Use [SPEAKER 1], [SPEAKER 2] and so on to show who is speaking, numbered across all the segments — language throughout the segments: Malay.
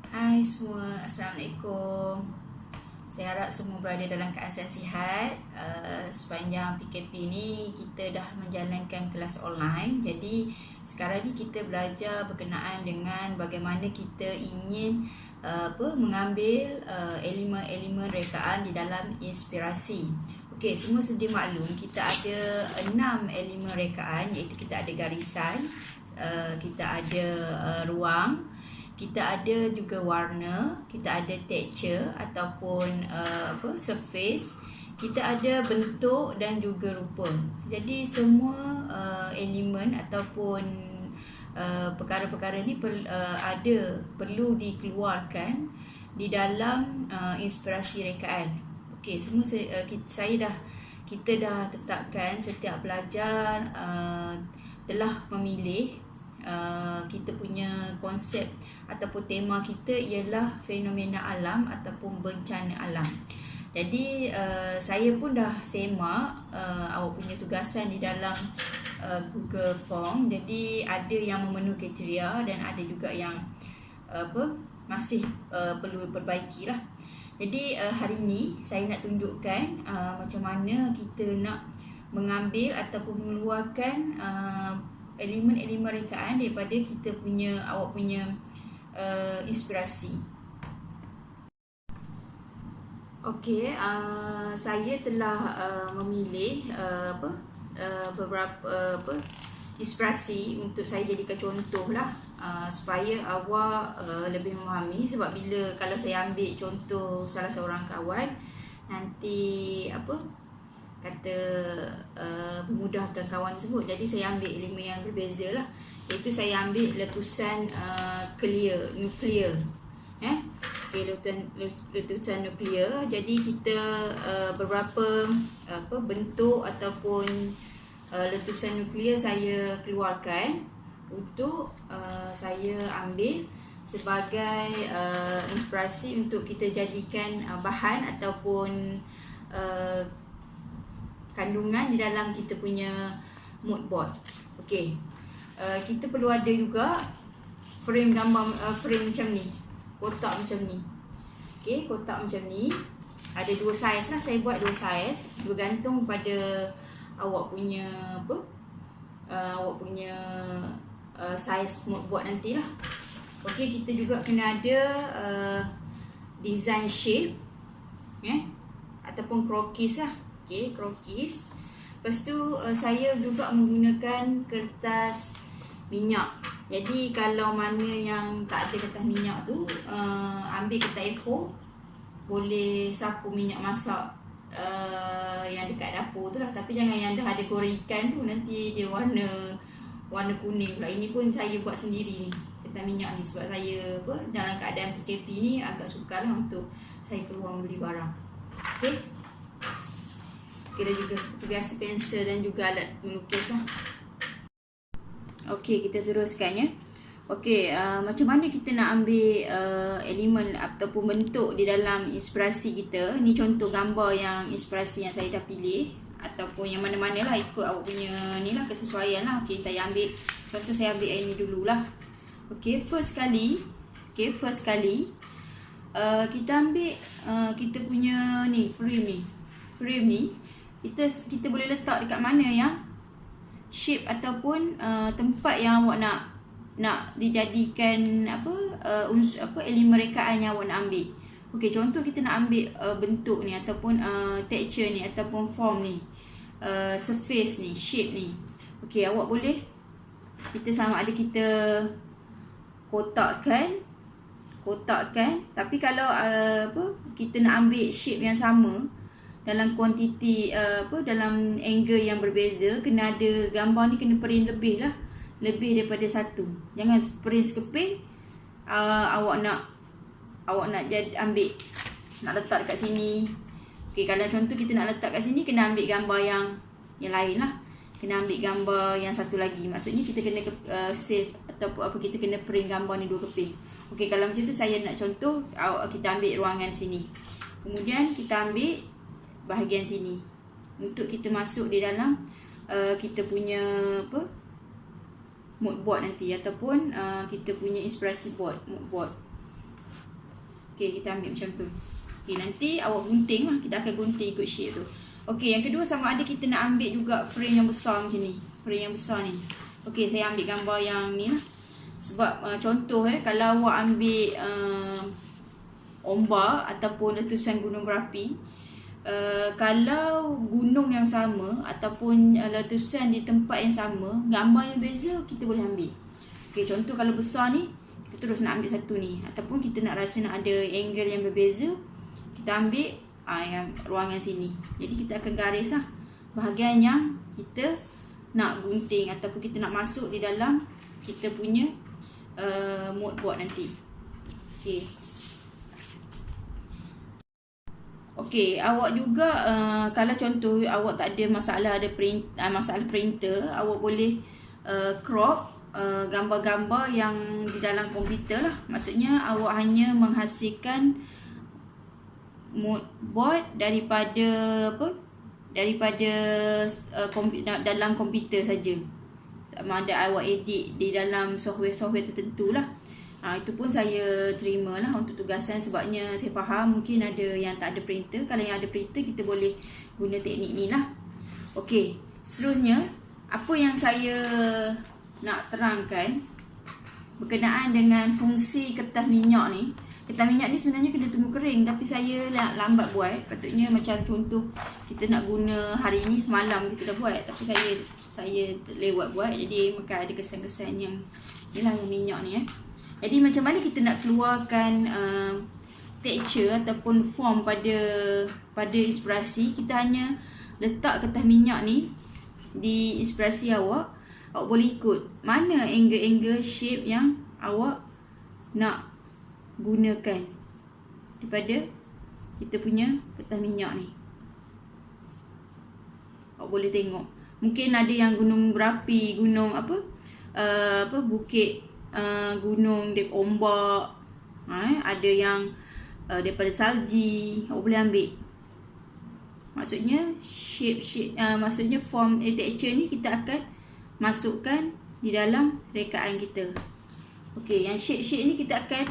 [SPEAKER 1] Hai semua, Assalamualaikum. Saya harap semua berada dalam keadaan sihat. Sepanjang PKP ni kita dah menjalankan kelas online. Jadi sekarang ni kita belajar berkenaan dengan bagaimana kita ingin mengambil elemen-elemen rekaan di dalam inspirasi. Okey, semua sedia maklum kita ada 6 elemen rekaan, iaitu kita ada garisan, kita ada ruang, kita ada juga warna, kita ada texture ataupun surface, kita ada bentuk dan juga rupa. Jadi semua elemen ataupun perkara-perkara ni perlu dikeluarkan di dalam inspirasi rekaan. Okey, semua kita dah tetapkan setiap pelajar telah memilih kita punya konsep ataupun tema kita ialah fenomena alam ataupun bencana alam. Jadi saya pun dah semak awak punya tugasan di dalam Google Form. Jadi ada yang memenuhi kriteria dan ada juga yang masih perlu perbaiki lah. Jadi hari ni saya nak tunjukkan macam mana kita nak mengambil ataupun mengeluarkan elemen-elemen rekaan daripada awak punya inspirasi. Okey, saya telah memilih beberapa inspirasi untuk saya jadikan contoh lah, supaya awak lebih memahami. Sebab kalau saya ambil contoh salah seorang kawan, nanti kata memudahkan kawan tersebut. Jadi saya ambil elemen yang berbeza lah, iaitu saya ambil letusan nuklear. Letusan nuklear. Jadi kita beberapa bentuk ataupun letusan nuklear saya keluarkan untuk saya ambil sebagai inspirasi untuk kita jadikan bahan ataupun kandungan di dalam kita punya mood board. Okey, kita perlu ada juga frame gambar, frame macam ni, kotak macam ni. Okey, kotak macam ni ada dua saiz lah. Saya buat dua saiz bergantung pada awak punya saiz mood board nantilah. Okey, kita juga kena ada design shape ataupun krokis lah. Okey, krokis. Lepas tu saya juga menggunakan kertas minyak. Jadi kalau mana yang tak ada kertas minyak tu, ambil kertas A4, boleh sapu minyak masak yang dekat dapur tu lah. Tapi jangan yang dah ada goreng ikan tu, nanti dia warna kuning pula. Ini pun saya buat sendiri ni, kertas minyak ni, sebab saya dalam keadaan PKP ni agak sukar lah untuk saya keluar membeli barang. Okey, dan juga seperti biasa pensel dan juga alat melukis lah. Okey, kita teruskan ya. Okey, macam mana kita nak ambil elemen ataupun bentuk di dalam inspirasi kita. Ni contoh gambar yang inspirasi yang saya dah pilih, ataupun yang mana-mana lah, ikut awak punya ni lah, kesesuaian lah. Okey, saya ambil contoh, saya ambil ini dululah. Okey, first kali kita ambil kita punya ni frame ni kita boleh letak dekat mana yang shape ataupun tempat yang awak nak dijadikan elemen rekaan yang awak nak ambil. Okey, contoh kita nak ambil bentuk ni ataupun texture ni ataupun form ni, surface ni, shape ni. Okey, awak boleh, kita sama ada kita kotakkan. Tapi kalau kita nak ambil shape yang sama dalam kuantiti dalam angle yang berbeza, kena ada gambar ni kena print lebih daripada satu. Jangan print sekeping awak nak ambil, nak letak dekat sini. Okey, kalau contoh kita nak letak kat sini, kena ambil gambar yang lain lah. Kena ambil gambar yang satu lagi. Maksudnya kita kena save ataupun kita kena print gambar ni dua keping. Okey, kalau macam tu saya nak contoh, kita ambil ruangan sini. Kemudian kita ambil bahagian sini untuk kita masuk di dalam kita punya mood board nanti, ataupun kita punya inspirasi board, mood board. Okey, kita ambil macam tu. Okey, nanti awak gunting lah. Kita akan gunting ikut shape tu. Okey, yang kedua sama ada kita nak ambil juga frame yang besar macam ni. Frame yang besar ni. Okey, saya ambil gambar yang ni lah. Sebab contoh kalau awak ambil ombak ataupun letusan gunung berapi, kalau gunung yang sama ataupun letusan di tempat yang sama, gambar yang beza kita boleh ambil. Okey, contoh kalau besar ni, kita terus nak ambil satu ni. Ataupun kita nak rasa nak ada angle yang berbeza, kita ambil yang ruangan sini. Jadi kita akan garis lah bahagian yang kita nak gunting ataupun kita nak masuk di dalam kita punya mood board nanti. Okey. Okey, awak juga kalau contoh awak tak ada masalah masalah printer, awak boleh crop gambar-gambar yang di dalam komputer lah. Maksudnya awak hanya menghasilkan mood board daripada dalam komputer saja. Sama ada awak edit di dalam software tertentu lah. Itu pun saya terima lah untuk tugasan, sebabnya saya faham mungkin ada yang tak ada printer. Kalau yang ada printer, kita boleh guna teknik ni lah. Okey, seterusnya apa yang saya nak terangkan berkenaan dengan fungsi kertas minyak ni. Kertas minyak ni sebenarnya kena tunggu kering, tapi saya lambat buat. Patutnya macam contoh kita nak guna hari ni, semalam kita dah buat, tapi saya lewat buat. Jadi maka ada kesan-kesan yang inilah yang minyak ni Jadi macam mana kita nak keluarkan texture ataupun form pada inspirasi. Kita hanya letak kertas minyak ni di inspirasi awak. Awak boleh ikut mana angle-angle shape yang awak nak gunakan daripada kita punya kertas minyak ni. Awak boleh tengok. Mungkin ada yang gunung berapi, gunung bukit, gunung ombak, ada yang daripada salji. Awak boleh ambil. Maksudnya shape maksudnya form texture ni kita akan masukkan di dalam rekaan kita. Okey, yang shape ni kita akan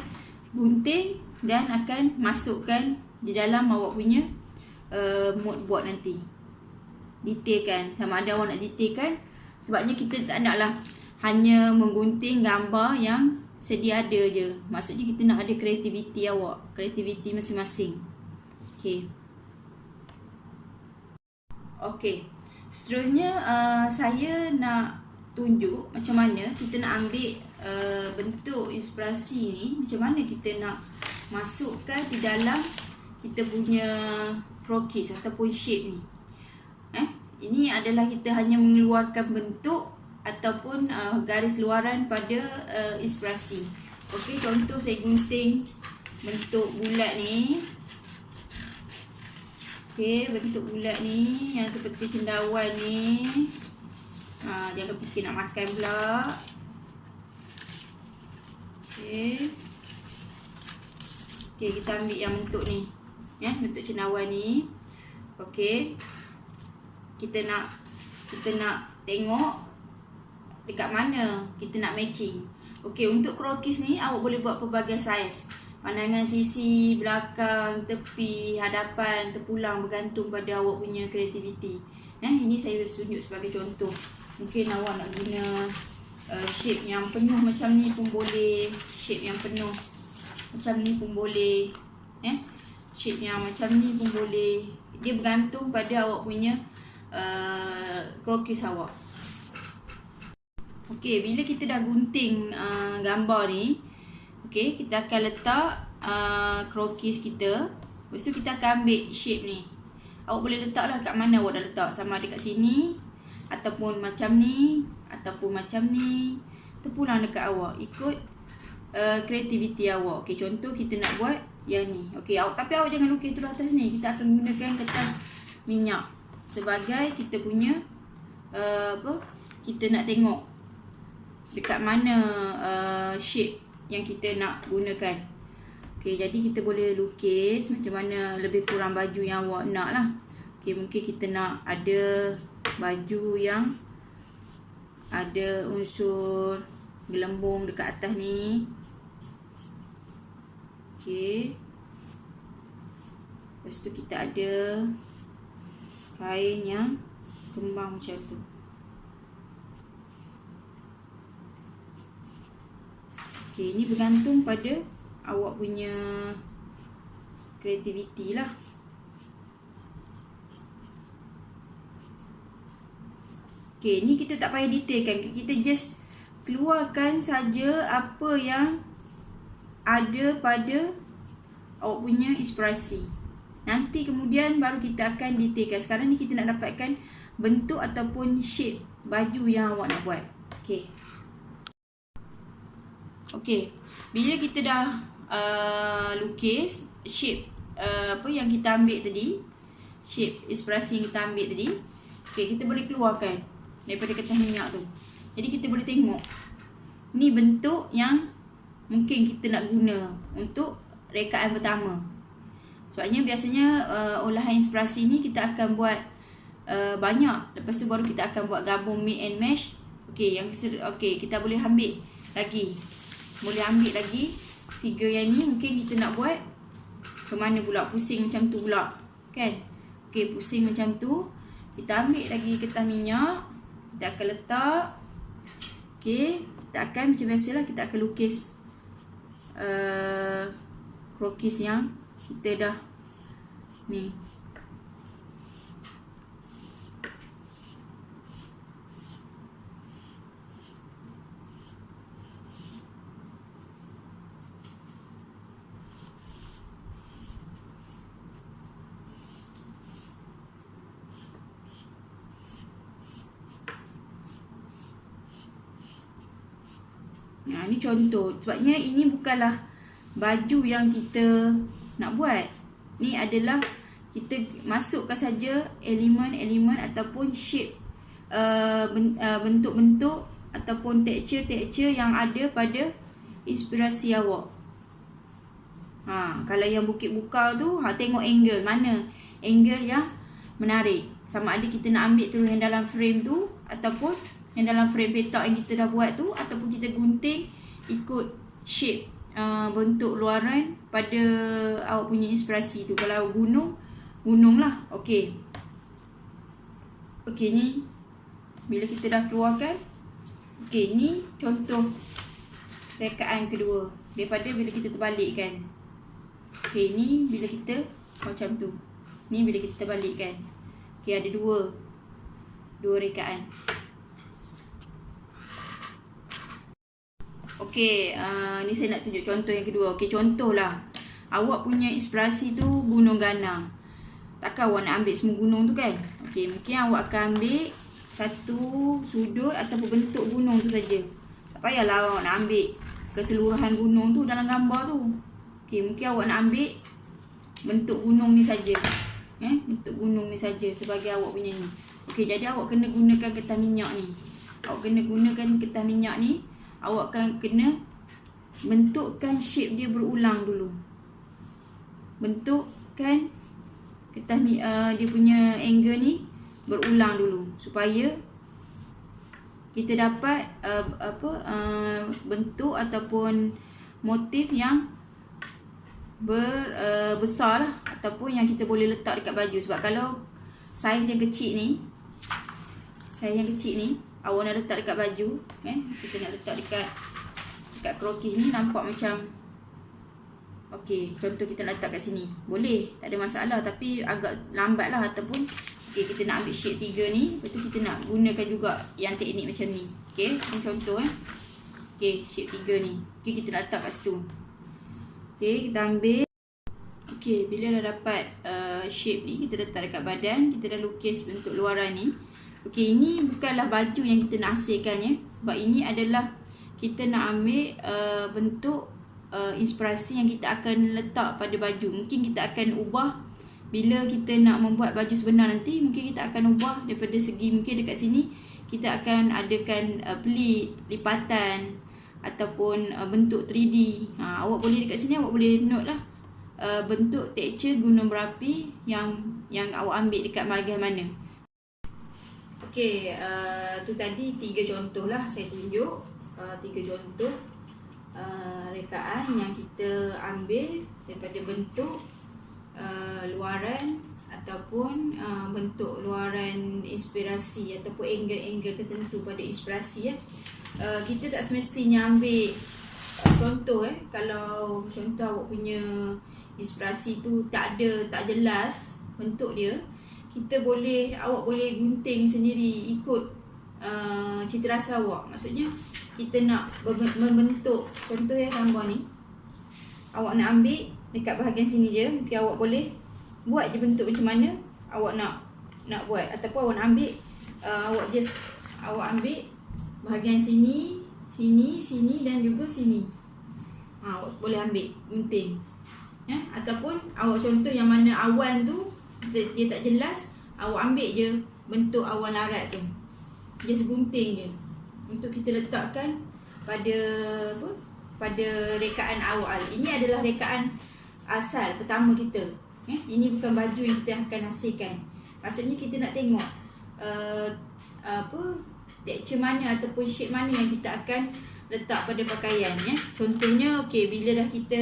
[SPEAKER 1] gunting dan akan masukkan di dalam awak punya mood board nanti. Detailkan, sama ada awak nak detailkan. Sebabnya kita tak naklah hanya menggunting gambar yang sedia ada je. Maksudnya kita nak ada kreativiti awak, kreativiti masing-masing. Okey. Okey. Seterusnya saya nak tunjuk macam mana kita nak ambil bentuk inspirasi ni, macam mana kita nak masukkan di dalam kita punya croquis ataupun shape ni. Ini adalah kita hanya mengeluarkan bentuk ataupun garis luaran pada inspirasi. Okey, contoh saya gunting bentuk bulat ni. Okey, bentuk bulat ni yang seperti cendawan ni. Jangan fikir nak makan pula. Okey. Okey, kita ambil yang bentuk ni. Bentuk cendawan ni. Okey. Kita nak tengok dekat mana kita nak matching. Okey, untuk croquis ni awak boleh buat pelbagai saiz. Pandangan sisi, belakang, tepi, hadapan, terpulang, bergantung pada awak punya kreativiti. Ini saya tunjuk sebagai contoh. Mungkin awak nak guna shape yang penuh macam ni pun boleh. Shape yang penuh macam ni pun boleh. Shape yang macam ni pun boleh. Dia bergantung pada awak punya croquis awak. Okey, bila kita dah gunting gambar ni, okey, kita akan letak croquis kita. Lepas tu kita akan ambil shape ni. Awak boleh letaklah kat mana awak dah letak. Sama ada kat sini, ataupun macam ni, ataupun macam ni. Terpulang dekat awak. Ikut kreativiti awak. Okey, contoh kita nak buat yang ni. Okey, tapi awak jangan lukis terus atas ni. Kita akan gunakan kertas minyak sebagai kita punya kita nak tengok dekat mana shape yang kita nak gunakan. Okey, jadi kita boleh lukis macam mana lebih kurang baju yang awak nak lah. Okey, mungkin kita nak ada baju yang ada unsur gelembung dekat atas ni. Okey, Lepas tu kita ada kain yang kembang macam tu. Okay, ini bergantung pada awak punya kreativiti lah. Okay, ni kita tak payah detailkan. Kita just keluarkan saja apa yang ada pada awak punya inspirasi. Nanti kemudian baru kita akan detailkan. Sekarang ni kita nak dapatkan bentuk ataupun shape baju yang awak nak buat. Okay. Okay. Bila kita dah lukis shape apa yang kita ambil tadi, shape inspirasi yang kita ambil tadi, okay, kita boleh keluarkan daripada kertas minyak tu. Jadi kita boleh tengok ni bentuk yang mungkin kita nak guna untuk rekaan pertama. Sebabnya biasanya olahan inspirasi ni kita akan buat banyak. Lepas tu baru kita akan buat gabung mix and match. Okey, kita boleh ambil lagi. Boleh ambil lagi figure yang ni mungkin kita nak buat ke mana pula, pusing macam tu pula. Kan? Okey, pusing macam tu. Kita ambil lagi kertas minyak. Kita akan letak. Okey, kita akan macam biasalah kita akan lukis krokis yang kita dah ni. Nah, ni contoh. Sebabnya ini bukanlah baju yang kita nak buat. Ni adalah kita masukkan saja elemen-elemen ataupun shape, bentuk-bentuk ataupun texture yang ada pada inspirasi awak. Kalau yang bukit bukal tu, tengok angle mana angle yang menarik. Sama ada kita nak ambil terus yang dalam frame tu ataupun yang dalam frame petak yang kita dah buat tu, ataupun kita gunting ikut shape bentuk luaran pada awak punya inspirasi tu. Kalau gunung lah. Okey. Okey, ni bila kita dah keluarkan. Okey, ni contoh rekaan kedua daripada bila kita terbalikkan. Okey, ni bila kita macam tu. Ni bila kita terbalikkan. Okey, ada dua rekaan. Okey, ni saya nak tunjuk contoh yang kedua. Okey, contohlah awak punya inspirasi tu gunung Ghana. Takkan awak nak ambil semua gunung tu kan? Okey, mungkin awak akan ambil satu sudut ataupun bentuk gunung tu saja. Tak payahlah awak nak ambil keseluruhan gunung tu dalam gambar tu. Okey, mungkin awak nak ambil bentuk gunung ni saja. Bentuk gunung ni saja sebagai awak punya ni. Okey, jadi awak kena gunakan kertas minyak ni. Awak kena gunakan kertas minyak ni. Awak akan kena bentukkan shape dia berulang dulu. Bentukkan kertas dia punya angle ni berulang dulu supaya kita dapat bentuk ataupun motif yang besar lah, ataupun yang kita boleh letak dekat baju. Sebab kalau saiz yang kecil ni, awak nak letak dekat baju, kita nak letak dekat krokis ni, nampak macam okey, contoh kita letak kat sini, boleh, tak ada masalah, tapi agak lambat lah. Ataupun okey, kita nak ambil shape 3 ni, lepas tu kita nak gunakan juga yang teknik macam ni. Okey, ini contoh okey, shape 3 ni. Okey, kita nak letak kat situ. Okey, kita ambil. Okey, bila dah dapat shape ni, kita letak dekat badan, kita dah lukis bentuk luaran ni. Okey, ini bukanlah baju yang kita nak hasilkan ya. Sebab ini adalah kita nak ambil bentuk inspirasi yang kita akan letak pada baju. Mungkin kita akan ubah bila kita nak membuat baju sebenar nanti. Mungkin kita akan ubah daripada segi, mungkin dekat sini kita akan adakan pelit, lipatan ataupun bentuk 3D. Awak boleh dekat sini awak boleh note lah bentuk texture gunung berapi yang awak ambil dekat bahagian mana. Okey, tu tadi 3 contoh lah saya tunjuk. 3 contoh rekaan yang kita ambil daripada bentuk luaran ataupun bentuk luaran inspirasi ataupun angle-angle tertentu pada inspirasi kita tak semestinya ambil contoh kalau contoh awak punya inspirasi tu tak jelas bentuk dia, awak boleh gunting sendiri ikut cita rasa awak. Maksudnya kita nak membentuk, contoh gambar ni awak nak ambil dekat bahagian sini je, mungkin awak boleh buat je bentuk macam mana awak nak buat, ataupun awak nak ambil awak ambil bahagian sini dan juga sini. Awak boleh ambil gunting ataupun awak contoh yang mana awan tu dia tak jelas, awak ambil je bentuk awan larat tu, just gunting je untuk kita letakkan pada rekaan awal. Ini adalah rekaan asal pertama kita. Ini bukan baju yang kita akan hasilkan. Maksudnya kita nak tengok texture mana ataupun shape mana yang kita akan letak pada pakaian. Contohnya bila dah kita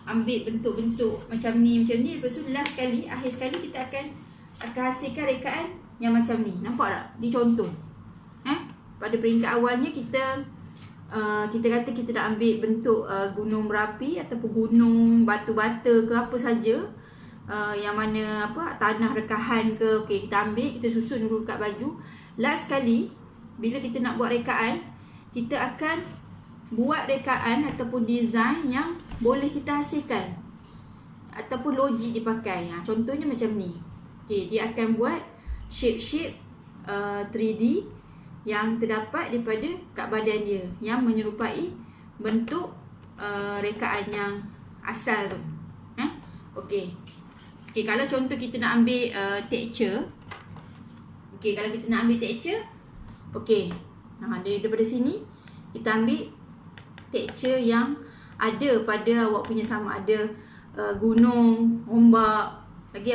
[SPEAKER 1] ambil bentuk-bentuk macam ni, lepas tu last sekali, akhir sekali kita akan hasilkan rekaan yang macam ni. Nampak tak? Di contoh. Pada peringkat awalnya kita kata kita nak ambil bentuk gunung berapi ataupun gunung batu-bata ke apa saja, yang mana tanah rekahan ke, kita ambil, kita susun dulu kat baju. Last sekali bila kita nak buat rekaan, kita akan buat rekaan ataupun design yang boleh kita hasilkan ataupun logik dipakai. Contohnya macam ni. Dia akan buat shape-shape 3D yang terdapat daripada kat badan dia yang menyerupai bentuk rekaan yang asal tu. Kalau contoh kita nak ambil texture, kalau kita nak ambil texture, daripada sini kita ambil texture yang ada pada awak punya, sama ada gunung, ombak, lagi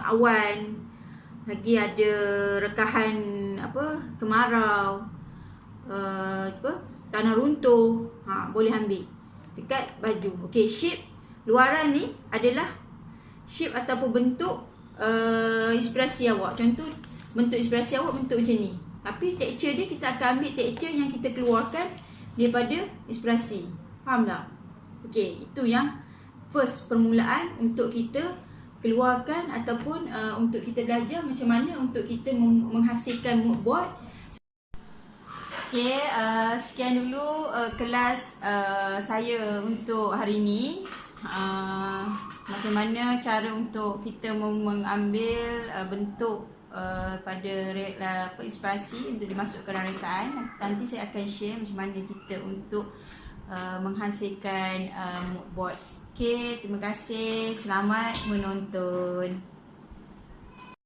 [SPEAKER 1] awan, lagi ada rekahan kemarau, tanah runtuh, boleh ambil dekat baju. Shape luaran ni adalah shape ataupun bentuk inspirasi awak. Contoh bentuk inspirasi awak bentuk macam ni, tapi texture dia kita akan ambil texture yang kita keluarkan daripada inspirasi. Faham tak? Itu yang first permulaan untuk kita keluarkan ataupun untuk kita belajar macam mana untuk kita menghasilkan mood board. Sekian dulu kelas saya untuk hari ini. Bagaimana cara untuk kita mengambil bentuk pada inspirasi untuk dimasukkan dalam rekaan. Nanti saya akan share macam mana kita untuk menghasilkan mood board. Terima kasih. Selamat menonton.